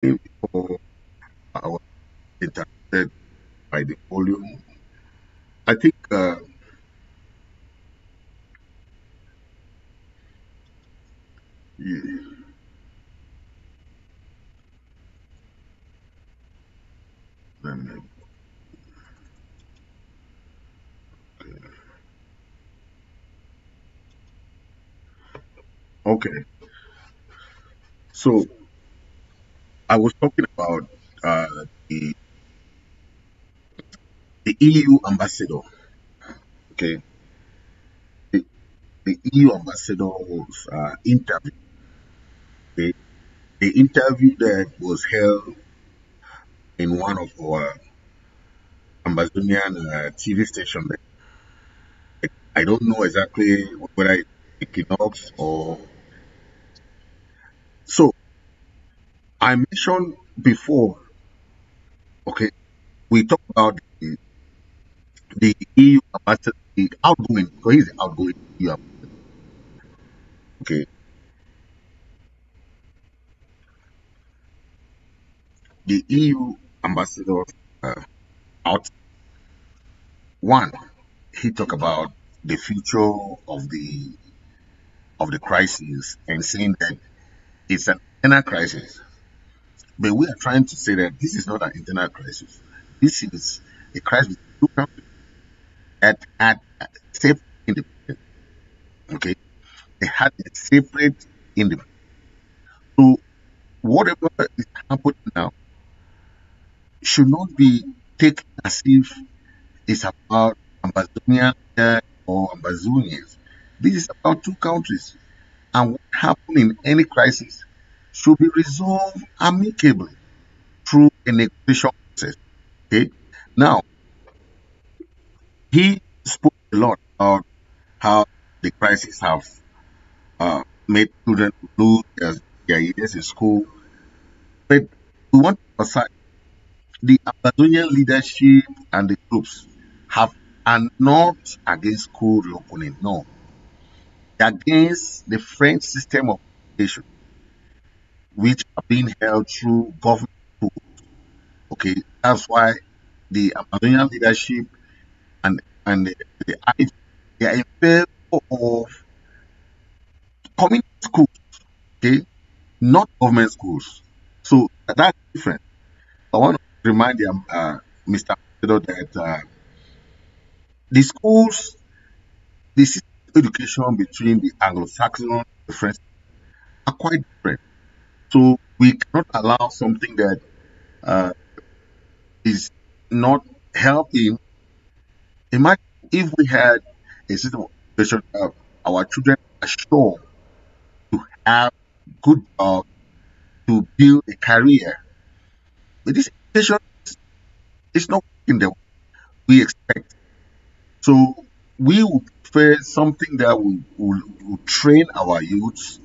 before I was interrupted by the volume. I think yeah, um, okay. So I was talking about uh, the the EU ambassador. Okay, the, the EU ambassador's interview. The, the interview that was held in one of our Ambazonian TV station. I don't know exactly whether it's Equinox or so. I mentioned before. Okay, we talked about the EU ambassador, the outgoing. So he's the outgoing EU. Okay, the EU ambassador uh, out one. He talked about the future of the crisis and saying that it's an internal crisis. But we are trying to say that this is not an internal crisis. This is a crisis with two countries that had separate independence. Okay, they had a separate independence. So whatever is happening now should not be taken as if it's about Ambazonian or Ambazonians. This is about two countries, and what happens in any crisis should be resolved amicably through a negotiation process. Okay. Now, he spoke a lot about how the crisis have made children lose their years in school. But we want to emphasize the Amazonian leadership and the groups are not against school reopening. No, they're against the French system of education, which are being held through government schools. Okay, that's why the Amazonian leadership and the IT, they are in favor of community schools. Okay, not government schools. So that's different. I want to remind them, Mr. Ambassador, that the schools, the system of education between the Anglo-Saxon and the French are quite different. So we cannot allow something that uh, is not helping. Imagine if we had a system of education our children are sure to have good job, to build a career. But this education is not in the way we expect. So we would prefer something that will train our youths,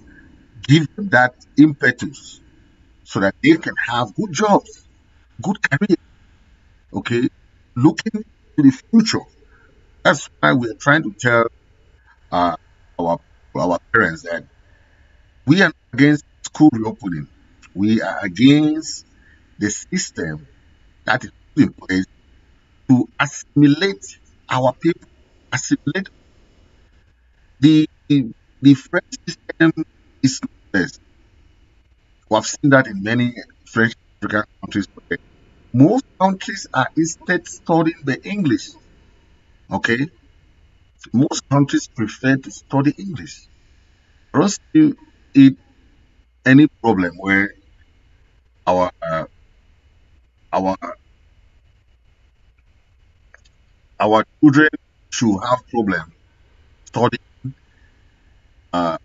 give them that impetus so that they can have good jobs, good career, okay? Looking to the future. That's why we're trying to tell uh, our our parents that we are not against school reopening. We are against the system that is put in place to assimilate our people, assimilate the French system is not best. We have seen that in many French African countries. Most countries are instead studying the English. Okay, most countries prefer to study English. For us to it any problem where our our our children should have problem studying uh,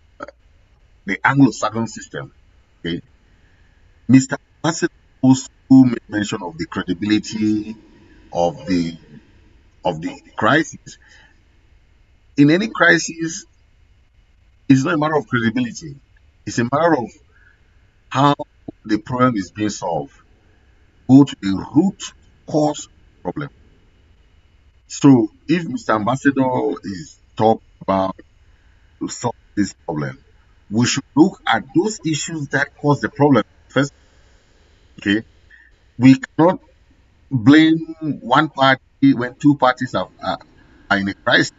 the Anglo-Saxon system. Okay, Mr. Bassett also made mention of the credibility of the crisis. In any crisis, it's not a matter of credibility. It's a matter of how the problem is being solved. Go to the root cause problem. So if Mr. Ambassador is talking about to solve this problem, we should look at those issues that cause the problem first. Okay, we cannot blame one party when two parties are in a crisis.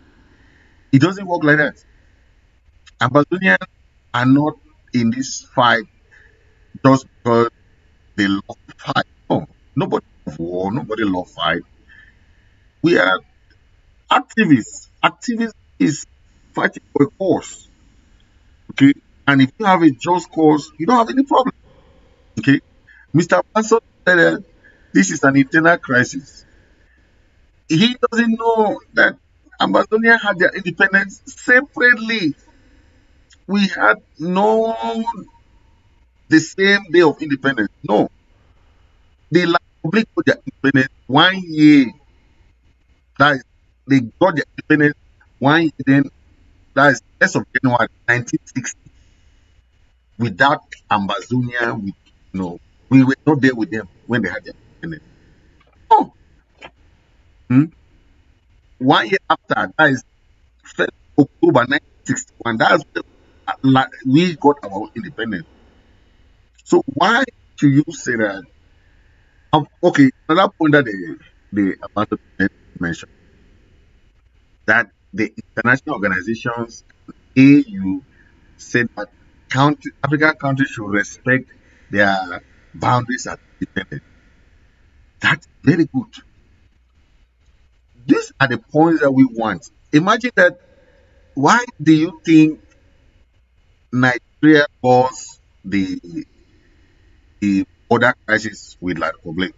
It doesn't work like that. Ambazonians are not in this fight just because they love to fight. No, nobody love war, nobody love fight. We are activists. Activism is fighting for a cause. Okay, and if you have a just cause, you don't have any problem. Okay, Mr. Manson said that this is an internal crisis. He doesn't know that Amazonia had their independence separately. We had no the same day of independence. No, the Republic got their independence 1 year. That is, they got their independence 1 year. Then that is 1st of January 1960. Without Ambazonia, we were not there with them when they had their independence. Oh, hmm? 1 year after, that is 1st October 1961. That's when we got our independence. So why should you say that? Okay, another point that the ambassador mentioned, that the international organizations, AU, said that African countries should respect their boundaries as independent. That's very good. These are the points that we want. Imagine that. Why do you think Nigeria caused the border crisis with La Republic?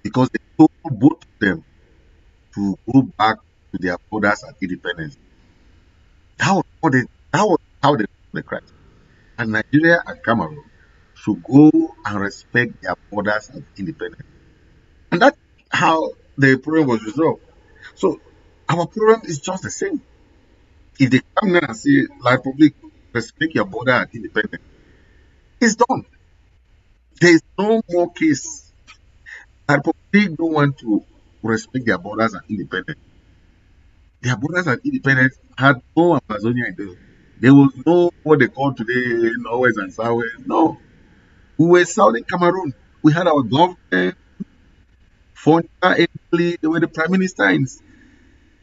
Because they told both of them to go back to their borders at independence. That was how they the crisis. And Nigeria and Cameroon should go and respect their borders as independence. And that's how the problem was resolved. So our problem is just the same. If they come there and say, La Republic, respect your border at independence, it's done. There is no more case. La Republic don't want to respect their borders at independence. Their borders at independence had no Amazonia in them. There was no what they call today Norwest and Southwest. No. We were Southern Cameroon. We had our government, Fonta, Emily, they were the prime ministers.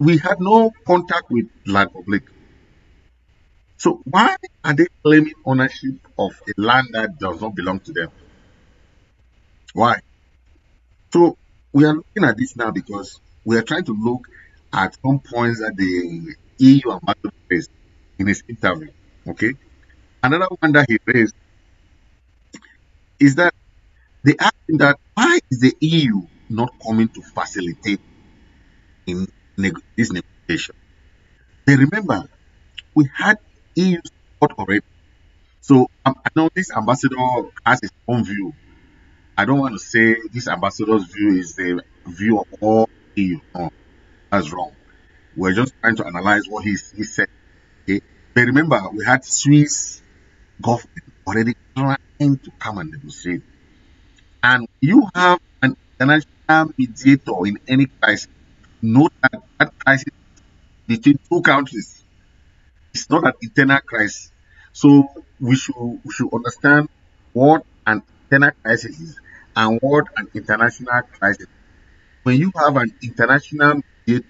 We had no contact with La Republic. So why are they claiming ownership of a land that does not belong to them? Why? So we are looking at this now because we are trying to look at some points that the EU ambassador raised in his interview. Okay. Another one that he raised is that they asked him that why is the EU not coming to facilitate in this negotiation? They remember we had EU support already. So I know this ambassador has his own view. I don't want to say this ambassador's view is the view of all EU. No, that's wrong. We're just trying to analyze what he said. Okay? But remember, we had Swiss government already trying to come and negotiate. And you have an international mediator in any crisis. Note that that crisis between two countries is not an internal crisis. So we should understand what an internal crisis is and what an international crisis. When you have an international mediator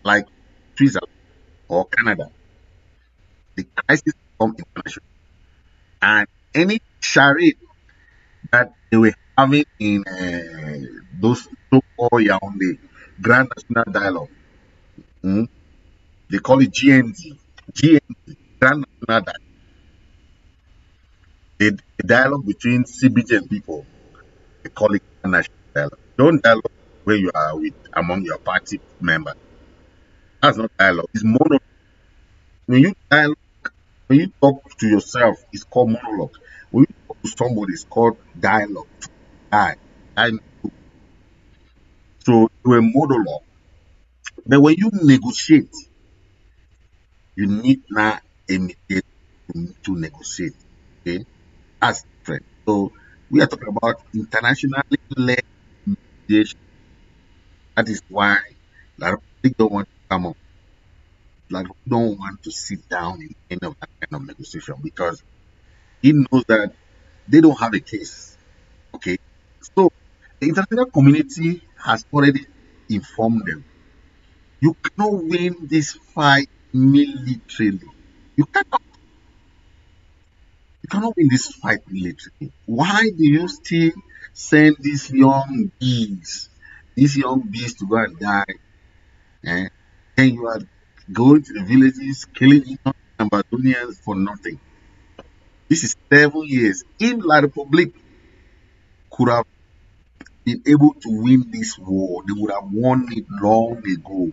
like Switzerland or Canada, the crisis become international. And any charade that they were having in those so-called Yaoundé Grand National Dialogue, mm, they call it GND, Grand National Dialogue, the dialogue between CBG and people, they call it Grand National Dialogue. Don't dialogue where you are with among your party members. That's not dialogue. It's monologue. When you dialogue, when you talk to yourself, it's called monologue. When you talk to somebody, it's called dialogue. Die. Die. So you a monologue. But when you negotiate, you need now a mediator to negotiate. Okay, that's different. So we are talking about internationally led mediation. That is why a lot of people don't want to come up. A lot of people don't want to sit down in any of that kind of negotiation because he knows that they don't have a case. Okay, So the international community has already informed them. You cannot win this fight militarily. You cannot. You cannot win this fight militarily. Why do you still send these young bees to go and die? Eh? And you are going to the villages, killing innocent Ambazonians for nothing. This is 7 years. If La Republique could have been able to win this war, they would have won it long ago.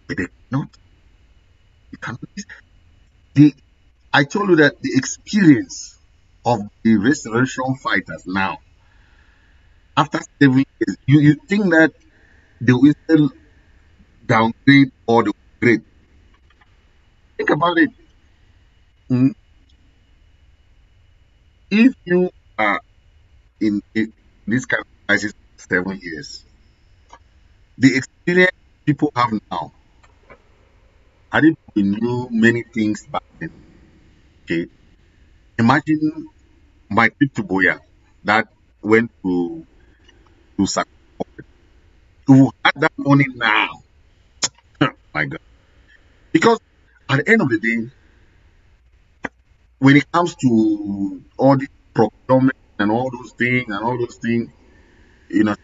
But they cannot. You cannot. The, I told you that the experience of the restoration fighters now, after 7 years, you think that they will still downgrade or they will upgrade. Think about it. Mm, If you are in this kind of crisis for 7 years, the experience people have now, I didn't we knew many things back then. Okay. Imagine my trip to Boya that went to Sak. Who had that money now? My God. Because at the end of the day, when it comes to all the procurement and all those things, you know,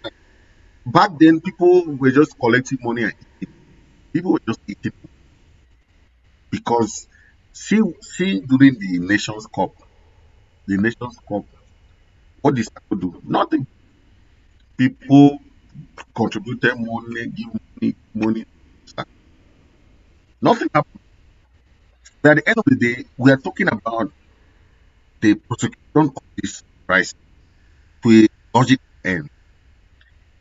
back then people were just collecting money and eating. People were just eating because see during the Nations Cup, what did Sako do? Nothing. People contributed money, give money. Nothing happened. But at the end of the day, we are talking about the prosecution of this crisis to a logical end.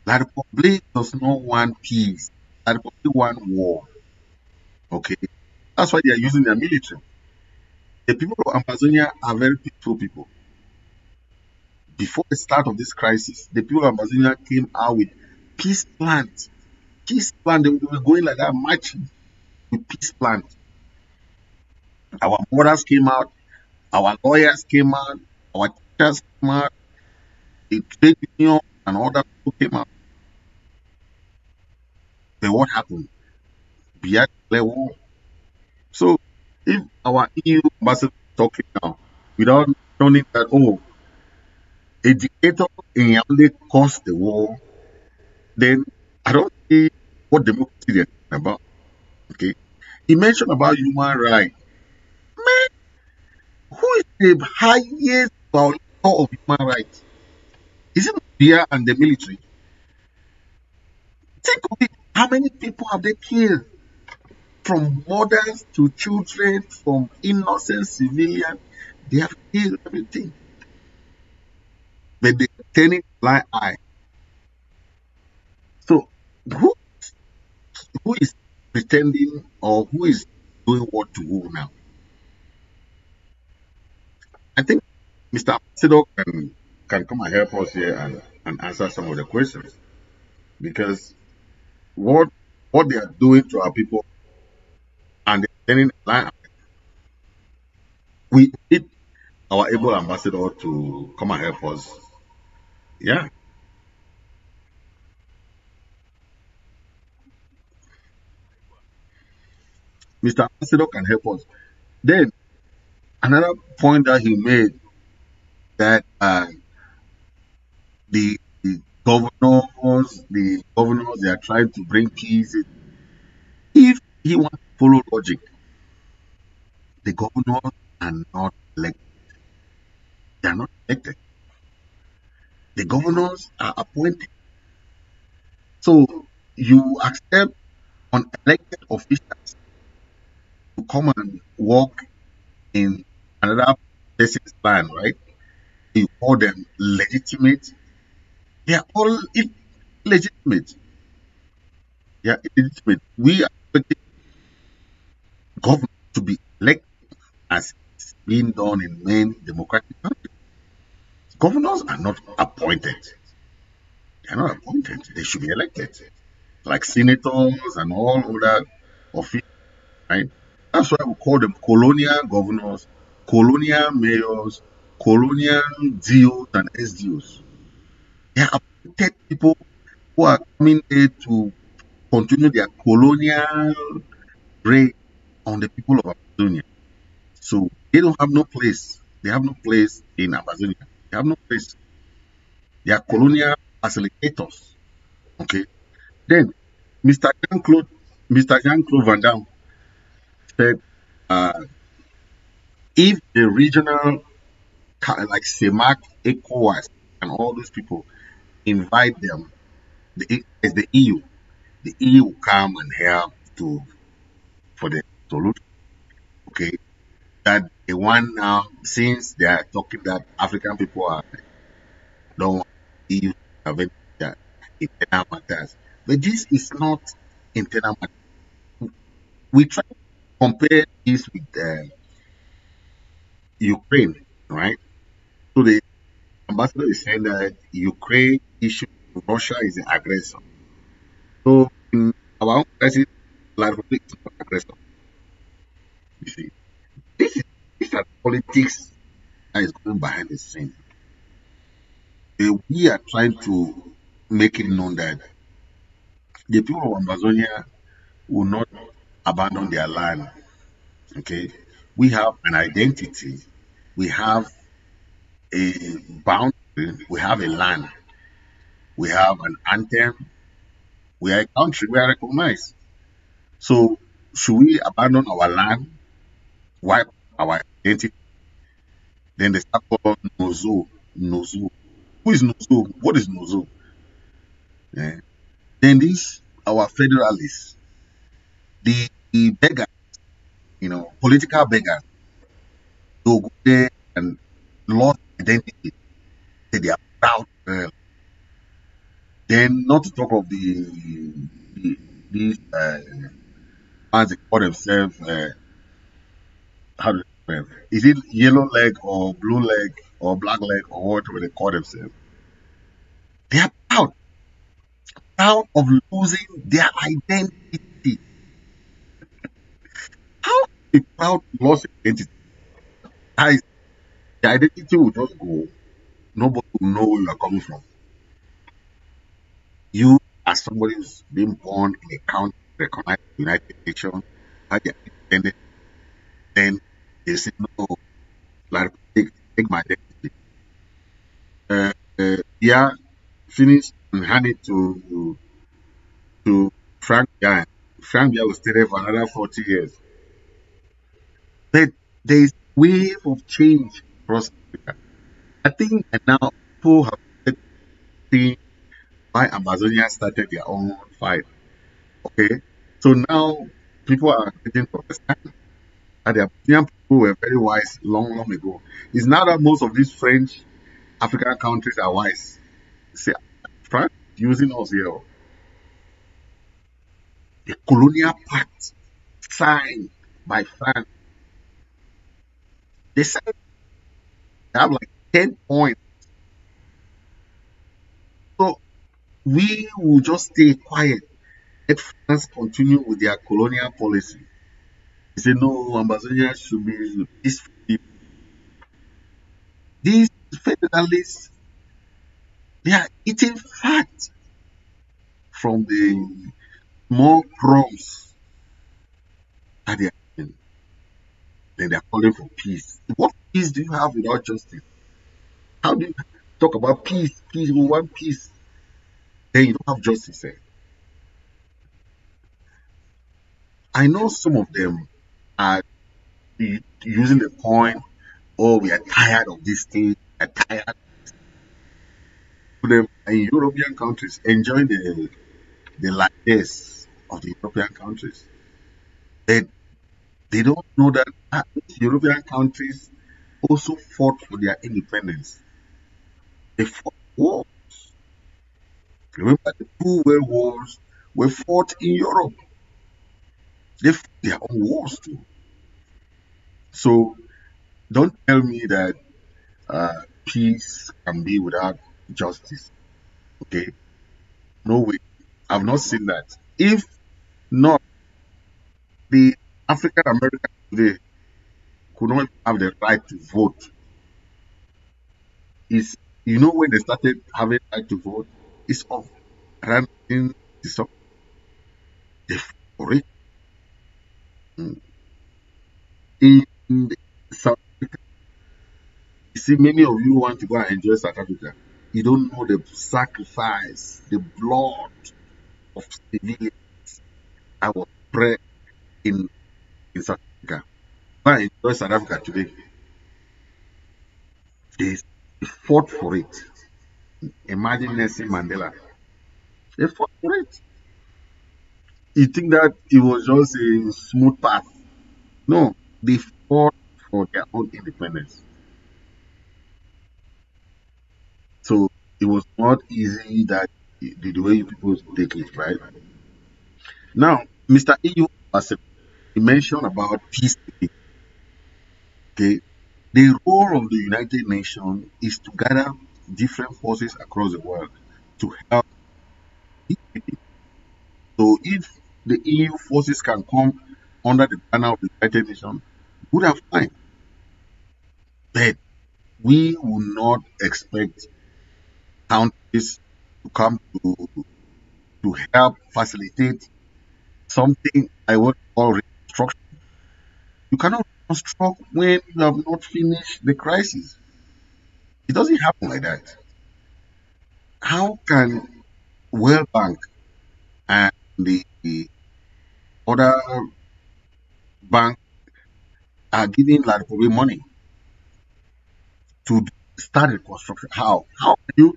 La Republic does not want peace. La Republic want war. Okay. That's why they are using their military. The people of Amazonia are very peaceful people. Before the start of this crisis, the people of Amazonia came out with peace plans. Peace plan. They were going like that, marching with peace plans. Our mothers came out, our lawyers came out, our teachers came out, the trade union and other people came out. But what happened? Biya declared war. So if our EU ambassador is talking now without mentioning that, oh, a dictator in Yaoundé caused the war, then I don't see what democracy they're talking about. Okay. He mentioned about human rights. Man, who is the highest violator of human rights? Is it Nigeria and the military? Think of it. How many people have they killed? From mothers to children, from innocent civilians, they have killed everything. But they're turning a blind eye. So who who is pretending or who is doing what to who now? I think Mr. Ambassador can come and help us here and answer some of the questions because what what they are doing to our people and they're turning a blind eye. We need our able ambassador to come and help us. Yeah, Mr. Ambassador can help us. Then another point that he made that the governors, they are trying to bring peace. If he wants to follow logic, the governors are not elected. They are not elected. The governors are appointed. So you accept unelected officials to come and work in another person's land, right? You call them legitimate. They are all illegitimate. They are illegitimate. We are expecting governors to be elected as it's being done in many democratic countries. Governors are not appointed. They are not appointed. They should be elected, like senators and all other officials, right? That's why we call them colonial governors, colonial mayors, colonial DOs and SDOs. They are appointed people who are coming there to continue their colonial reign on the people of Amazonia. So they don't have no place. They have no place in Amazonia. They have no place. They are colonial facilitators. Okay. Then Mr. Jean-Claude, Mr. Jean-Claude Van Damme said, uh, if the regional like CEMAC, ECOWAS, and all those people invite them, as the EU, the EU will come and help to for the solution. Okay, that the one now, since they are talking that African people are don't want EU to intervene in their internal matters, but this is not internal matters. We try to compare this with Ukraine, right? So the ambassador is saying that Ukraine issue Russia is the aggressor. So in our own crisis, like Republic is not aggressor. You see, this is these are politics that is going behind the scene. We are trying to make it known that the people of Amazonia will not abandon their land. Okay, we have an identity, we have a boundary, we have a land, we have an anthem, we are a country, we are recognized. So should we abandon our land, wipe our identity? Then they start calling Nozo, Nozo. Who is Nozo? What is Nozo? Eh, then these our federalists, the beggars, political beggars, they'll go there and lost identity. They are proud. Then not to talk of the these ones they call themselves. How do they call them? Is it yellow leg or blue leg or black leg or whatever they call themselves? They are proud of losing their identity. How a proud lost identity? Guys, the identity will just go. Nobody will know where you are coming from. You, as somebody who's been born in a country recognized by the United Nations, had their independence, then they say, no, like, take my identity. Yeah, finish and hand it to Frank Biya. Frank Biya will stay there for another 40 years. But there is wave of change across Africa. I think that now people have started seeing why Amazonia started their own fight. Okay, so now people are getting to understand that the Amazonian people were very wise long, long ago. It's now that most of these French African countries are wise. See, France is using us here. The colonial pact signed by France. They said they have like 10 points. So we will just stay quiet. Let France continue with their colonial policy. They say no, Amazonia should be peaceful. These federalists, they are eating fat from the small crumbs that they are eating. Then they are calling for peace. What peace do you have without justice? How do you talk about peace? Peace, we want peace. Then you don't have justice. I know some of them are using the point, oh, we are tired of this thing, we are tired of them in European countries enjoying the largesse of the European countries. Then they don't know that European countries also fought for their independence. They fought war. Remember the two world wars were fought in Europe. They fought their own wars too. So don't tell me that peace can be without justice. Okay, no way. I've not seen that. If not, the African Americans today could not have the right to vote. It's You know, when they started having right to vote, it's of around 1960, they fought for it. Mm. In South Africa, you see, many of you want to go and enjoy South Africa. You don't know the sacrifice, the blood of civilians that was spread in South Africa. Go and enjoy South Africa today. They fought for it. Imagine Nelson Mandela. They fought for it. You think that it was just a smooth path? No, they fought for their own independence. So it was not easy that the way you people take it, right? Now, Mr. EU Ambassador, he mentioned about peacekeeping. Okay, the role of the United Nations is to gather different forces across the world to help peacekeeping. So if the EU forces can come under the banner of the United Nations, good and fine. But we will not expect countries to come to help facilitate something I would call reconstruction. You cannot reconstruct when you have not finished the crisis. It doesn't happen like that. How can World Bank and the other bank are giving La Republic money to start reconstruction? How? How can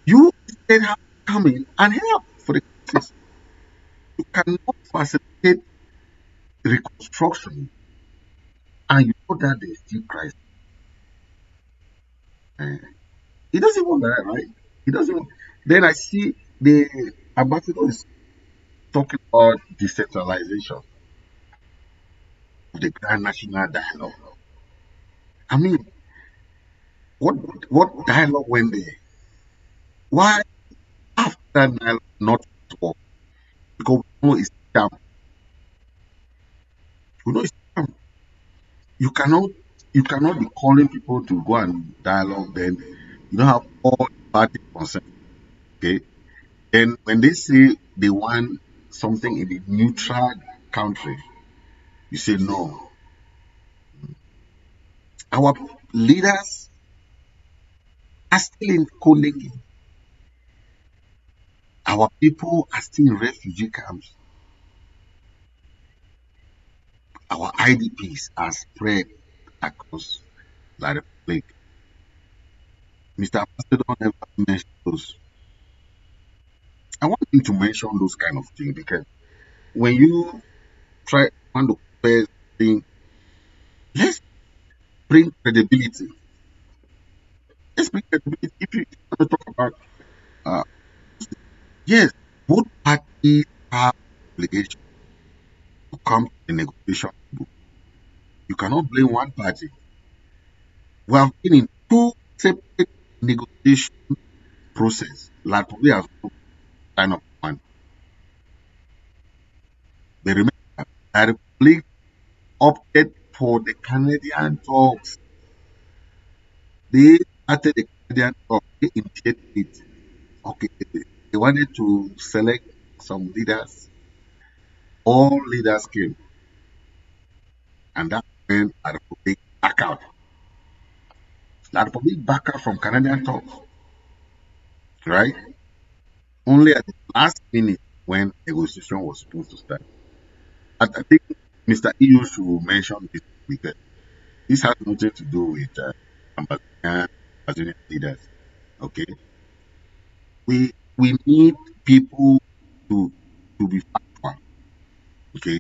you instead have to come in and help for the crisis? You cannot facilitate reconstruction and you know that there's still crisis. Eh, It doesn't want that, right? It doesn't want. Then I see the ambassador is talking about decentralization of the grand national dialogue. I mean, what what dialogue went there? Why after that dialogue not talk? Because we know it's scam. We know it's scam. You cannot you cannot be calling people to go and dialogue. Then you don't have all party consent. Okay. Then when they say they want something in a neutral country, you say no. Our leaders are still in Kolegi. Our people are still in refugee camps. Our IDPs are spread across the Republic. Mr. Ambassador never mentioned those. I want him to mention those kind of things because when you try want to compare thing, let's bring credibility. Let's bring credibility. If you want to talk about uh, yes, both parties have obligation to come to the negotiation table. You cannot blame one party. We have been in two separate negotiation process. Like we have no kind of one. But remember, the Republic opted for the Canadian talks. They started the Canadian talks. They initiated it. Okay, they wanted to select some leaders. All leaders came, and that's when the Republic back out. The Republic back out from Canadian talks, right? Only at the last minute when negotiation was supposed to start. I think Mr. EU should mention this because this has nothing to do with Ambazonian leaders. Okay, we need people to to be factual. Okay,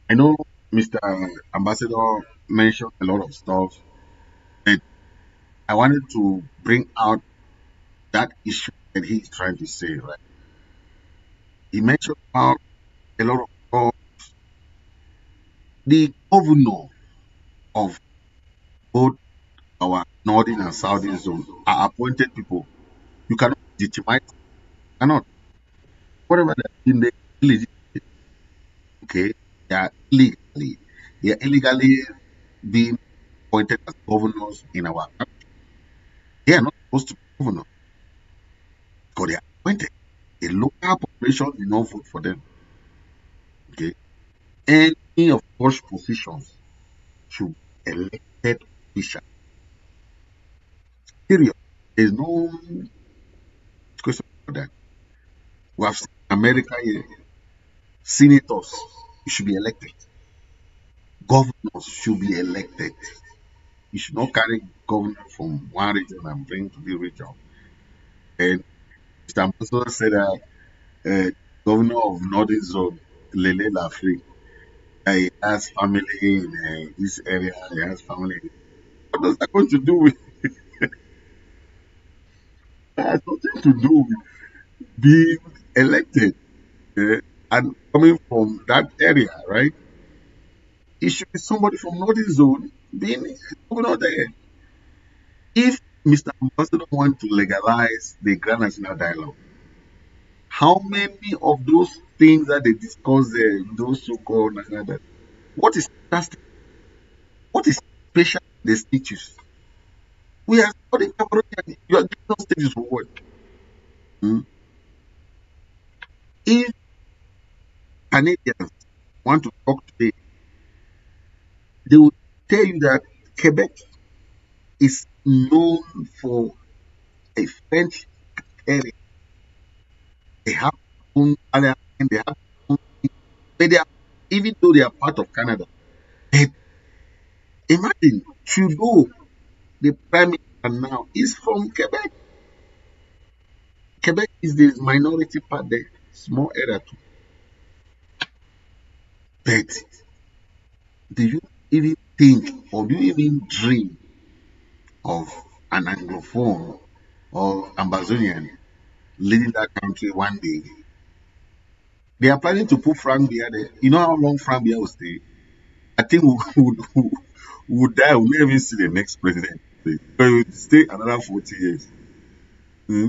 I know Mr. Ambassador mentioned a lot of stuff, but I wanted to bring out that issue that he's trying to say. Right, he mentioned about a lot of stuff. The governor of both our northern and southern zone are appointed people. You cannot legitimize, cannot. Whatever they're doing, they illegally, okay? They are illegally. They are illegally being. appointed as governors in our country. They are not supposed to be governors because they are appointed. The local population did not vote for them. Okay. Any of those positions should be elected official. Period. There's no question about that. We have seen America here. Senators should be elected. Governors should be elected. You should not carry governor from one region and bring to the region. And Mr. Ambassador said that governor of Northern Zone, Lele Lafri, he has family in this area, he has family. What does that going to do with that? Has nothing to do with being elected and coming from that area, right? It should be somebody from Northern Zone being governor there. If Mr. Ambassador want to legalize the Grand National Dialogue, how many of those things that they discuss there, those so-called national dialogue, what is that? What is special in the status? We are studying Cameroonian. You are giving us status for what? Hmm? If Canadians want to talk today, they will tell you that Quebec is known for a French area. They have their own parliament, they have their own thing, but they are, even though they are part of Canada. But imagine Trudeau, the prime minister now, is from Quebec. Quebec is the minority part there, small area too. But do you even think or do you even dream of an Anglophone or Ambazonian leading that country one day? They are planning to put Frank Biya there. You know how long Frank Biya will stay? I think we would die. We'll never even see the next president. But we will stay another 40 years. Hmm?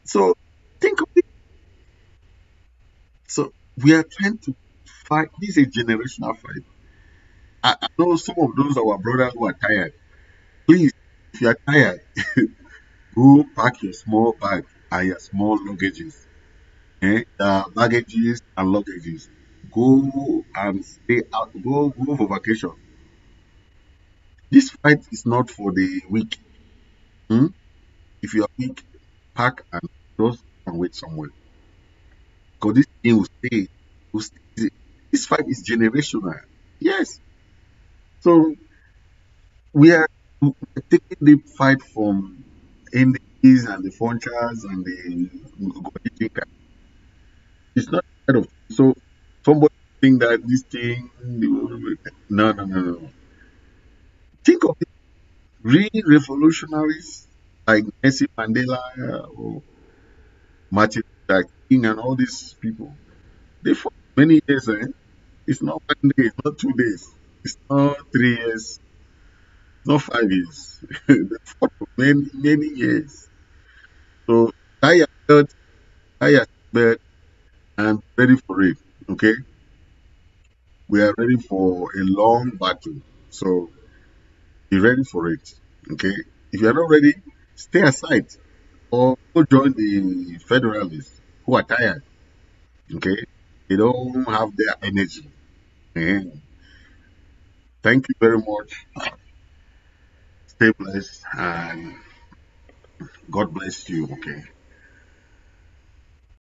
So think of it. So we are trying to fight. This is a generational fight. I know some of those our brothers who are tired. Please, if you are tired, go pack your small bag and your small luggages. Baggages and luggages. Go and stay out. Go for vacation. This fight is not for the weak. Hmm? If you are weak, pack and just and wait somewhere. Because this thing will stay. Will stay. This fight is generational. Yes. So we are taking the fight from Indies and the Funchas and the Gojika. It's not kind of so somebody think that this thing no no no no. Think of it, real revolutionaries like Nelson Mandela or Martin Luther King and all these people. They fought many years, eh? It's not 1 day, it's not 2 days, it's not 3 years, not 5 years. They fought for many years. So tie your belt, tie your belt and ready for it. Okay? We are ready for a long battle. So be ready for it. Okay? If you are not ready, stay aside or go join the federalists who are tired. Okay? They don't have their energy. Eh? Thank you very much. Stay blessed and God bless you. Okay?